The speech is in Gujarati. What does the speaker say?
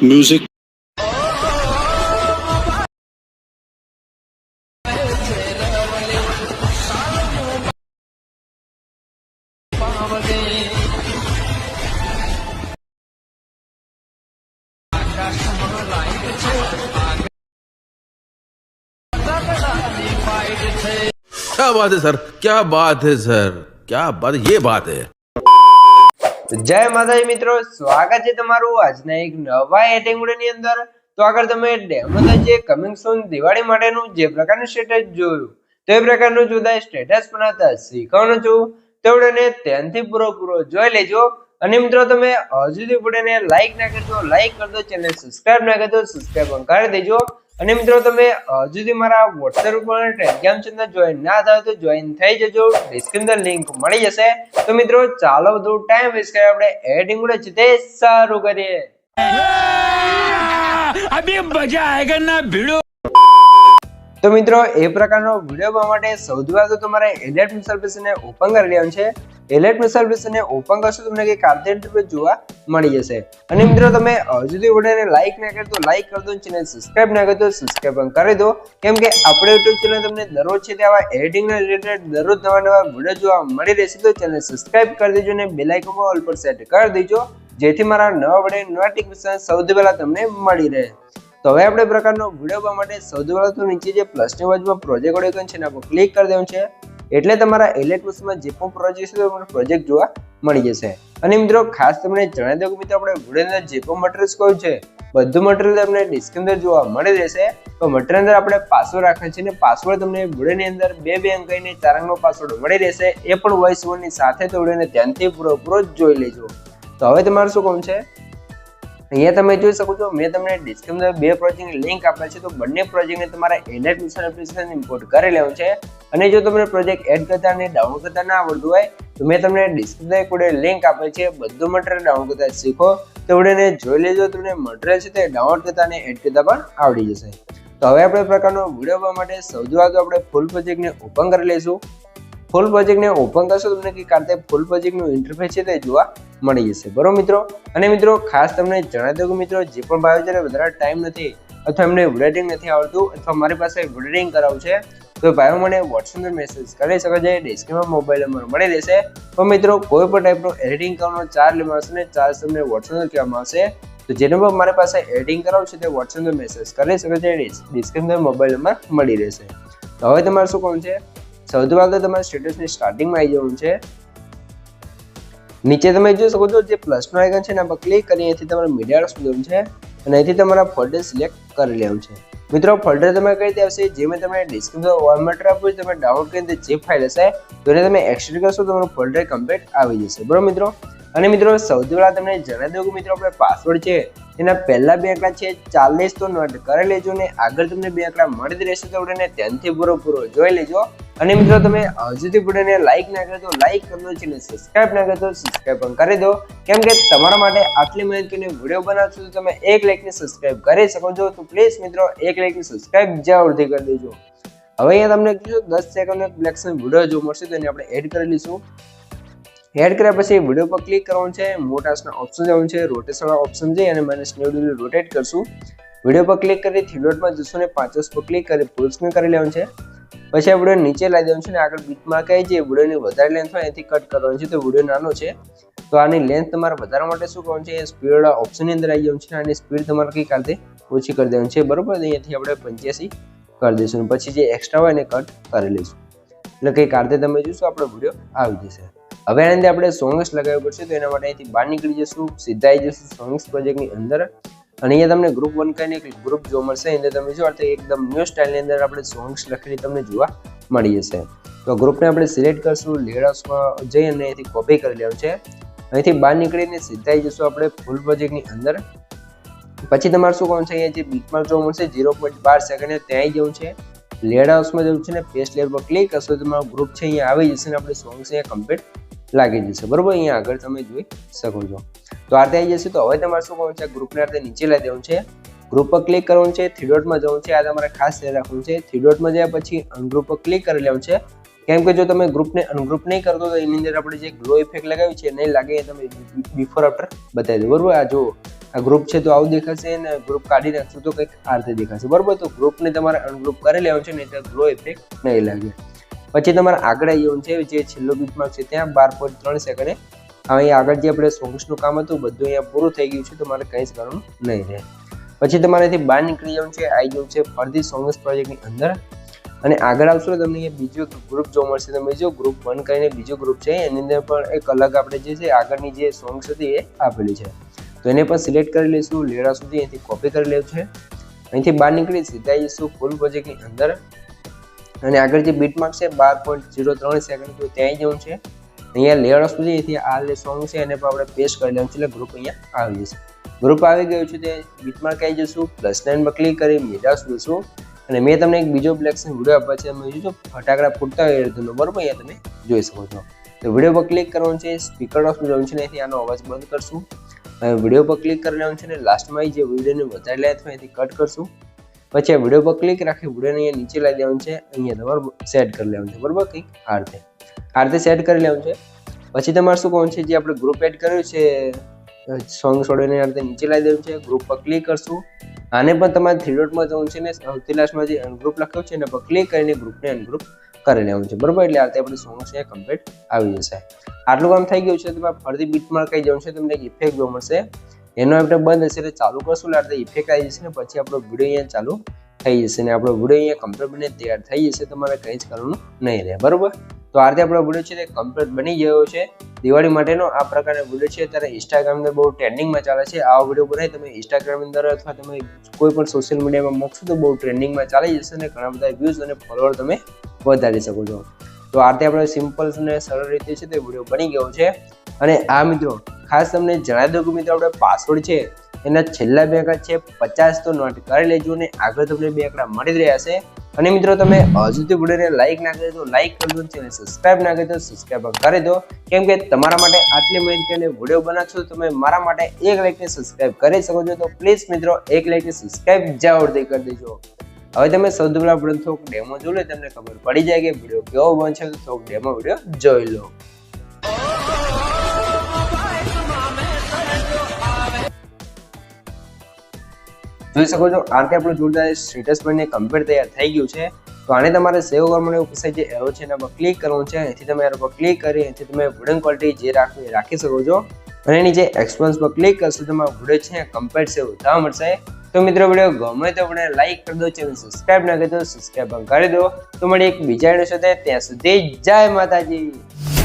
Music. क्या बात है सर, क्या बात है सर, क्या बात है, ये बात है। જય માતાજી મિત્રો, સ્વાગત છે તમારું આજના એક નવા એડિટિંગ વિડિયોની અંદર। તો આગળ તમે ડેમો જે કમિંગ સૂન દિવાળી માટેનું જે પ્રકારનું સ્ટેટસ જોયું તે પ્રકારનું જુદા સ્ટેટસ બનાવતા શીખવાનું છું। તો વિડિયોને ધ્યાનથી પૂરો જોઈ લેજો। અને મિત્રો તમે હજુ સુધી વિડિયોને લાઈક ના કરજો લાઈક કરી દો, ચેનલ સબસ્ક્રાઇબ ના કરજો સબસ્ક્રાઇબ કરી દેજો। અને મિત્રો તમે હજુ સુધી મારા WhatsApp ઉપર ટેલિગ્રામ ચેનલ જોઈન ના થાવ તો જોઈન થઈ જજો, ડિસ્ક્રિપ્શન લિંક મળી જશે। તો મિત્રો ચાલો બધું ટાઈમ વેસ્ટ કરે આપણે એડિટિંગ વિડિયો છે તે શરૂ કરીએ। अभी मजा आएगा ना भिड़ो। તો મિત્રો એ પ્રકારનો વિડિયો બનાવવા માટે સૌથી પહેલા તો તમારે એલિટ એપ્લિકેશનને ઓપન કરી લેવાનું છે। એલિટ એપ્લિકેશનને ઓપન કરશો તમને કે કાર્ય ઇન્ટરફેસ જોવા મળી જશે। અને મિત્રો તમે હજુ સુધી વિડિયોને લાઈક ના કરી તો લાઈક કરી દો, ચેનલ સબસ્ક્રાઇબ ના કરી તો સબસ્ક્રાઇબ કરી દો, કેમ કે આપણે YouTube ચેનલ તમને દરરોજ છે તે આવા એડિટિંગ ના રિલેટેડ દરરોજ નવા વિડિયો જોવા મળી રહેશે। તો ચેનલ સબસ્ક્રાઇબ કરી દેજો અને બેલ આઇકન પર ઓલ પર સેટ કરી દેજો, જેથી મારા નવા વિડિયો નોટિફિકેશન સૌથી પહેલા તમને મળી રહે। તો હવે આપણે પ્રકારનો વિડિયો બનાવવા માટે સૌથી પહેલા તો નીચે જે પ્લસની બાજુમાં પ્રોજેક્ટ આઇકન છે એના પર ક્લિક કરી દેવાનું છે, એટલે તમારા એલિટમાં જે પણ પ્રોજેક્ટ છે તે પ્રોજેક્ટ જોવા મળી જશે। અને મિત્રો ખાસ તમને જણાવી દઉં કે મિત્રો આપણે વિડિયોના જે પણ મટીરીયલ્સ કહ્યું છે બધું મટીરીયલ તમને ડિસ્ક્રિપ્શન અંદર જોવા મળી રહેશે। તો મટીરીયલ અંદર આપણે પાસવર્ડ રાખવાનો છે અને પાસવર્ડ તમને વિડિયોની અંદર 2 અંક અને 4 અંકનો પાસવર્ડ મળી રહેશે, એ પણ વોઇસ ઓવરની સાથે। તો વિડિયોને ધ્યાનથી પૂરો જોઈ લેજો। તો હવે તમારું શું કામ છે, અહીંયા તમે જોઈ શકો છો મેં તમને ડિસ્ક્રિપ્શનમાં 2 પ્રોજેક્ટની લિંક આપેલ છે। તો બંને પ્રોજેક્ટને તમારે એલિટ એપ્લિકેશન ઇમ્પોર્ટ કરી લેવાનું છે। અને જો તમને પ્રોજેક્ટ એડ કરતા અને ડાઉનલોડ કરતા ના આવડતું હોય તો મેં તમને ડિસ્ક્રિપ્શનમાં એક લિંક આપેલ છે, બધું મટીરીયલ ડાઉનલોડ કરતા શીખો। તો વિડિયોને જોઈ લેજો, તમને મટીરીયલ છે તે ડાઉનલોડ કરતા અને એડ કરતા પણ આવડી જશે। તો હવે આપણે પ્રકારનો વિડિયો બનાવવા માટે સૌથી આગળ આપણે ફૂલ પ્રોજેક્ટને ઓપન કરી લઈશું। ફૂલ પ્રોજેક્ટને ઓપન કરશો તમને કે કારતે ફૂલ પ્રોજેક્ટનું ઇન્ટરફેસ છે તે જોવા મળી જશે, બરોબર મિત્રો। અને મિત્રો ખાસ તમને જણાવી દઉં કે મિત્રો જે પણ ભાઈઓ જ્યારે વધારે ટાઈમ નથી અથવા એમને એડિટિંગ નથી આવડતું અથવા મારી પાસે એડિટિંગ કરાવવું છે તો ભાઈઓ મને WhatsApp પર મેસેજ કરી શકે છે, ડિસ્ક્રિપ્શનમાં મોબાઈલ નંબર મળી રહેશે। તો મિત્રો કોઈ પણ ટાઈપનો એડિટિંગ કરવાનો ચાર્જ લેવામાં આવશે ને ચાર્જ તમને WhatsApp પર કહેવામાં આવશે। તો જેને પણ મારી પાસે એડિટિંગ કરાવવું છે તે WhatsApp પર મેસેજ કરી શકે છે, ડિસ્ક્રિપ્શનમાં મોબાઈલ નંબર મળી રહેશે। તો હવે તમારે શું કામ છે, સૌથી પહેલા તો તમારે સ્ટેટસની સ્ટાર્ટિંગમાં આવી જવાનું છે। નીચે તમે જોઈ શકો છો જે પ્લસનો આઇકન છે એના પર ક્લિક કરી અહીંથી તમારે મીડિયા જવાનું છે અને અહીંથી તમારા ફોલ્ડર સિલેક્ટ કરી લેવું છે। મિત્રો ફોલ્ડર તમે કઈ રીતે આવશે, જે મેં તમને ડિસ્ક્રિપ્શન વોલ મટીરીયલ આપ્યું છે તમે ડાઉનલોડ કરીને જે ફાઇલ હશે તો એને તમે એક્સટ્રેક્ટ કરશો તો તમારું ફોલ્ડર કમ્પ્લીટ આવી જશે, બરોબર મિત્રો। અને મિત્રો સૌથી પહેલા તમને જણાવી દઉં કે મિત્રો આપણે પાસવર્ડ છે એના પહેલા 2 આંકડા છે 40 તો નોટ કરી લેજો ને આગળ તમને 2 આંકડા મળી રહેશે। તો વિડિયોને ધ્યાનથી પૂરો જોઈ લેજો। અને મિત્રો તમે હજુ સુધી વિડિયોને લાઈક ના કરો તો લાઈક કરી દો, ચેનલ સબસ્ક્રાઇબ ના કરો તો સબસ્ક્રાઇબ પણ કરી દો, કેમ કે તમારા માટે આટલી મહેનત કરીને વિડિયો બનાવશો તો તમે 1 લાઈક ને સબસ્ક્રાઇબ કરી શકો છો। તો પ્લીઝ મિત્રો 1 લાઈક ને સબસ્ક્રાઇબ જરૂરથી કરી દેજો। હવે અહીંયા તમને કીધું 10 સેકન્ડનો એક બ્લેક સ્ક્રીન વિડિયો જોવા મળશે તો એને આપણે એડ કરી લઈશું। એડ કર્યા પછી વિડિયો પર ક્લિક કરવાનું છે, મોટાસના ઓપ્શન જવાનું છે, રોટેશન ઓપ્શન જઈ અને -90 ડિગ્રી રોટેટ કરશું। વિડિયો પર ક્લિક કરી 3 ડોટમાં જશું ને 5 પર ક્લિક કરી ફૂલ સ્ક્રીન કરી લેવાનું છે। પછી આ વિડિયો નીચે લાવી દેવાનું છે ને આગળ બીટમાર્ક આવી જે વિડિયોની વધારે લેન્થ હોય એથી કટ કરવાનું છે। તો વિડિયો નાનો છે તો આની લેન્થ તમારે વધારવા માટે શું કરવાનું છે, સ્પીડ ઓપ્શનની અંદર આવી જવાનું છે, આની સ્પીડ તમારે કઈ કારતે ઓછી કરી દેવાની છે, બરોબર। અહીંયાથી આપણે 85 કરી દઈશું, પછી જે એક્સ્ટ્રા હોય એને કટ કરી લઈશું, એટલે કઈ કારતે તમે જોશો આપણો વિડિયો આવી જશે। હવે એના અંદર આપણે સોંગ્સ લગાવવું પડશે તો એના માટે અહીંથી બહાર નીકળી જશું, સીધા આવી જશું સોંગ્સ પ્રોજેક્ટની અંદર અને અહીંયા તમને ગ્રુપ 1 કરીને એક ગ્રુપ જોવા મળશે। અંદર તમે જો એકદમ ન્યૂ સ્ટાઇલની અંદર આપણે સોંગ્સ લખેલી તમને જોવા મળી જશે। તો ગ્રુપને આપણે સિલેક્ટ કરશું, લેયર્સમાં જઈ અને અહીંથી કોપી કરી લેવાનું છે, અહીંથી બહાર નીકળીને સીધા આવી જશું આપણે ફૂલ પ્રોજેક્ટની અંદર। પછી તમારે શું કરવાનું છે, અહીંયા જે બીટમાર્ક જોવા મળશે 0.12 સેકન્ડ ત્યાં આવી જવું છે, લેયર હાઉસમાં જવું છે ને પેસ્ટ લેયર પર ક્લિક કરશો તો તમારો ગ્રુપ છે અહીંયા આવી જશે ને આપણે સોંગ્સ અહીંયા કમ્પ્લીટ લાગી જશે, બરોબર। અહીંયા આગળ તમે જોઈ શકો છો। તો આ આવી જશે તો હવે તમારે શું કરવાનું છે, ગ્રુપને આ નીચે લાવી દેવાનું છે, ગ્રુપ પર ક્લિક કરવાનું છે, 3 ડોટમાં જવાનું છે, આ તમારે ખાસ ધ્યાન રાખવાનું છે। 3 ડોટમાં ગયા પછી અનગ્રુપ પર ક્લિક કરી લેવાનું છે, કેમ કે જો તમે ગ્રુપને અનગ્રુપ નહીં કરતો તો એની અંદર આપણે જે ગ્લો ઇફેક્ટ લગાવી છે નહીં લાગે, તમે બિફોર આફ્ટર બતાવી દો, બરોબર। આ જો આ ગ્રુપ છે તો આવું દેખાશે અને ગ્રુપ કાઢી નાખશું તો કંઈક આ રીતે દેખાશે, બરોબર. તો ગ્રુપને તમારે અનગ્રુપ કરી લેવાનું છે, નહીં તો ગ્લો ઇફેક્ટ નહીં લાગે. પછી તમારે આગળ આવી જવાનું છે, જે છેલ્લો બીટમાર્ક છે ત્યાં 12.3 સેકન્ડે. અહીં આગળ જે આપણે સોંગ્સનું કામ હતું બધું અહીંયા પૂરું થઈ ગયું છે, તમારે કંઈ જ કરવાનું નહીં રહે. પછી તમારે અહીંથી બહાર નીકળી જવાનું છે, આવી જવું છે ફરીથી સોંગ્સ પ્રોજેક્ટની અંદર અને આગળ આવશો તમને અહીંયા બીજું ગ્રુપ જોવા મળશે. તમે જો ગ્રુપ 1 કરીને બીજું ગ્રુપ છે એની અંદર પણ એક અલગ આપણે જે છે આગળની જે સોંગ્સ હતી એ આપેલી છે, તો એને પણ સિલેક્ટ કરી લઈશું. લેડા સુધી અહીંથી કોપી કરી લેવું છે. અહીંથી બહાર નીકળી સીધા જઈશું ફૂલ પ્રોજેક્ટની અંદર અને આગળ જે બીટમાર્ક છે 12.03 સેકન્ડ તો ત્યાં જવું છે. અહીંયા લેયર સુધી અહીંથી આ સોંગ છે એને પણ આપણે પેસ્ટ કરી લેવું છે એટલે ગ્રુપ અહીંયા આવી જશે. ગ્રુપ આવી ગયું છે તે બીટમાર્ક આવી જશું, +9 પર ક્લિક કરી મીડિયા જોઈશું અને મેં તમને એક બીજો બ્લેક્સન વિડીયો આપ્યો છે, તમે જોજો ફટાકડા ફૂટતા હોય રીતનો, બરોબર. અહીંયા તમે જોઈ શકો છો. તો વિડીયો પર ક્લિક કરવાનું છે, સ્પીકર ઓફ જવાનું છે, અહીંથી આનો અવાજ બંધ કરશું. વિડીયો પર ક્લિક કરી લેવાનું છે અને લાસ્ટમાં જે વિડીયોને વધારે લે અથવા અહીંથી કટ કરશું. પછી આ વિડીયો પર ક્લિક રાખી વિડીયોને અહીંયા નીચે લાવી દેવાનું છે, અહીંયા તમારે સેટ કરી લેવાનું છે, બરોબર. કંઈક આ રીતે સેટ કરી લેવાનું છે. પછી તમારે શું કહું છે, જે આપણે ગ્રુપ એડ કર્યું છે સોંગ છોડીને આ રીતે નીચે લાવી દેવું છે. ગ્રુપ પર ક્લિક કરશું. આને પણ તમારે 3 ડોટમાં જવું છે ને સૌથી લાસ્ટમાં જે અનગ્રુપ લખ્યું છે એના પર ક્લિક કરીને ગ્રુપને અનગ્રુપ કરી લેવાનું છે, બરોબર. એટલે આ રીતે આપણે સોંગ છે કમ્પ્લીટ આવી જશે. આટલું કામ થઈ ગયું છે. તમારે ફરીથી બીટમાર્ક આવી જવાનું છે, તમને એક ઇફેક્ટ જોવા મળશે, એનો આપણે બંધ હશે એટલે ચાલુ કરશું એટલે આ રીતે ઇફેક્ટ આવી જશે ને પછી આપણો વિડીયો અહીંયા ચાલુ થઈ જશે ને આપણો વિડીયો અહીંયા કમ્પ્લીટ બની તૈયાર થઈ જશે. તમારે કંઈ જ કરવાનું નહીં રહે, બરોબર. તો આ રીતે આપણો વિડીયો છે તે કમ્પ્લીટ બની ગયો છે. દિવાળી માટેનો આ પ્રકારનો વિડીયો છે અત્યારે ઇન્સ્ટાગ્રામ અંદર બહુ ટ્રેન્ડિંગમાં ચાલે છે. આ વિડીયો બનાવી તમે ઇન્સ્ટાગ્રામ અંદર અથવા તમે કોઈ પણ સોશિયલ મીડિયામાં મૂકશો તો બહુ ટ્રેન્ડિંગમાં ચાલી જશે અને ઘણા બધા વ્યૂઝ અને ફોલોઅર તમે વધારી શકો છો. તો આ રીતે આપણે સિમ્પલ અને સરળ રીતે છે તે વિડીયો બની ગયો છે. અને આ મિત્રો ખાસ તમને જણાવી દઉં કે મિત્રો આપણે પાસવર્ડ છે એના છેલ્લા 2 આંકડા છે 50 તો નોટ કરી લેજો અને આગળ તમને 2 આંકડા મળી જ રહ્યા છે. અને મિત્રો તમે હજુ તો વિડીયોને લાઈક ના કરી તો લાઈક કરી દો, ચેનલ સબસ્ક્રાઇબ ના કરી તો સબસ્ક્રાઇબ કરી દો, કેમ કે તમારા માટે આટલી મહેનત કરીને વિડીયો બનાવશો તમે મારા માટે 1 લાઈક ને સબસ્ક્રાઇબ કરી શકો છો. તો પ્લીઝ મિત્રો 1 લાઈક ને સબસ્ક્રાઇબ જરૂરથી કરી દેજો. હવે તમે સૌથી પહેલા આપણે થોડોક ડેમો જોઈ લો, તમને ખબર પડી જાય કે વિડીયો કેવો બનશે. તો થોડોક ડેમો વિડીયો જોઈ લો. જોઈ શકો છો આ રીતે આપણું જોરદાર સ્ટેટસ બનીને કમ્પ્લીટ તૈયાર થઈ ગયું છે. તો આને તમારે સેવ કરવા માટે ઉપર જે એરો છે એના પર ક્લિક કરવાનું છે. અહીંથી તમે એરો પર ક્લિક કરી અહીંથી તમે વિડીયો ક્વોલિટી જે રાખવી એ રાખી શકો છો અને નીચે એક્સપોન્સ પર ક્લિક કરશો તો તમારો વિડીયો છે કમ્પ્લીટ સેવ થવા મળશે. તો મિત્રો વિડીયો ગમે તો આપણે લાઈક કરી દો, ચેનલ સબસ્ક્રાઇબ ના કરી દો સબસ્ક્રાઇબ કરી દો. તો મળીએ એક બીજા વિડીયો સાથે, ત્યાં સુધી જય માતાજી.